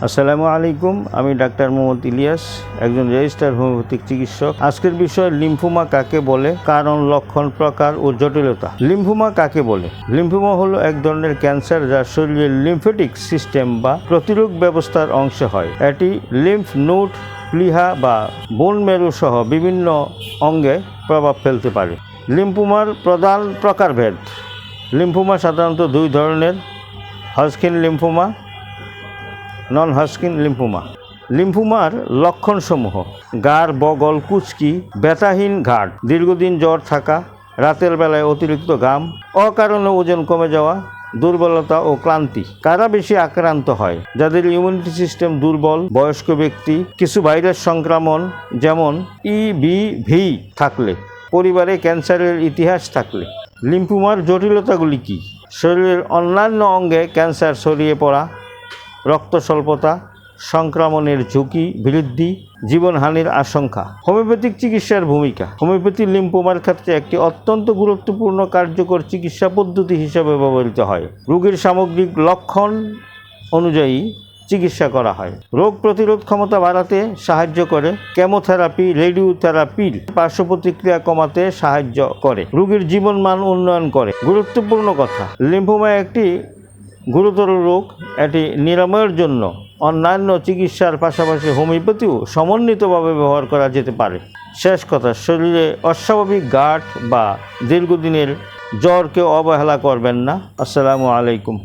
আসসালামু আলাইকুম। আমি ডাক্তার মোহাম্মদ ইলিয়াস, একজন রেজিস্টার্ড হোমিওপ্যাথিক চিকিৎসক। আজকের বিষয় লিম্ফোমা কাকে বলে, কারণ, লক্ষণ, প্রকার ও জটিলতা। লিম্ফোমা কাকে বলে? লিম্ফোমা হলো এক ধরনের ক্যান্সার যা শরীরের লিম্ফেটিক সিস্টেম বা প্রতিরোধ ব্যবস্থার অংশ হয়। এটি লিম্ফ নোড, প্লীহা বা বোন মেরু সহ বিভিন্ন অঙ্গে প্রভাব ফেলতে পারে। লিম্ফোমার প্রধান প্রকারভেদ। লিম্ফোমা সাধারণত দুই ধরনের: Hodgkin lymphoma, non Hodgkin lymphoma. লিম্ফোমার লক্ষণসমূহ: গাড়, বগল, কুচকি, ব্যথাহীন ঘাড়, দীর্ঘদিন জ্বর থাকা, রাতের বেলায় অতিরিক্ত ঘাম, অকারণে ওজন কমে যাওয়া, দুর্বলতা ও ক্লান্তি। কারা বেশি আক্রান্ত হয়? যাদের ইমিউনিটি সিস্টেম দুর্বল, বয়স্ক ব্যক্তি, কিছু ভাইরাস সংক্রমণ যেমন EBV থাকলে, পরিবারে ক্যান্সারের ইতিহাস থাকলে। লিম্ফোমার জটিলতাগুলি কী? শরীরের অন্যান্য অঙ্গে ক্যান্সার ছড়িয়ে পড়া, রক্ত স্বল্পতা, সংক্রমণের ঝুঁকি বৃদ্ধি, জীবনহানির আশঙ্কা। হোমিওপ্যাথিক চিকিৎসার ভূমিকা। হোমিওপ্যাথি লিম্ফোমার ক্ষেত্রে একটি অত্যন্ত গুরুত্বপূর্ণ কার্যকর চিকিৎসা পদ্ধতি হিসেবে ব্যবহৃত হয়। রোগীর সামগ্রিক লক্ষণ অনুযায়ী চিকিৎসা করা হয়। রোগ প্রতিরোধ ক্ষমতা বাড়াতে সাহায্য করে। কেমোথেরাপি, রেডিওথেরাপির পার্শ্ব প্রতিক্রিয়া কমাতে সাহায্য করে। রোগীর জীবনমান উন্নয়ন করে। গুরুত্বপূর্ণ কথা: লিম্ফোমা একটি গুরুতর রোগ। এটি নিরাময়ের জন্য অন্যান্য চিকিৎসার পাশাপাশি হোমিওপ্যাথিও সমন্বিতভাবে ব্যবহার করা যেতে পারে। শেষ কথা: শরীরে অস্বাভাবিক গাঁট বা দীর্ঘদিনের জ্বরকে অবহেলা করবেন না। আসসালামু আলাইকুম।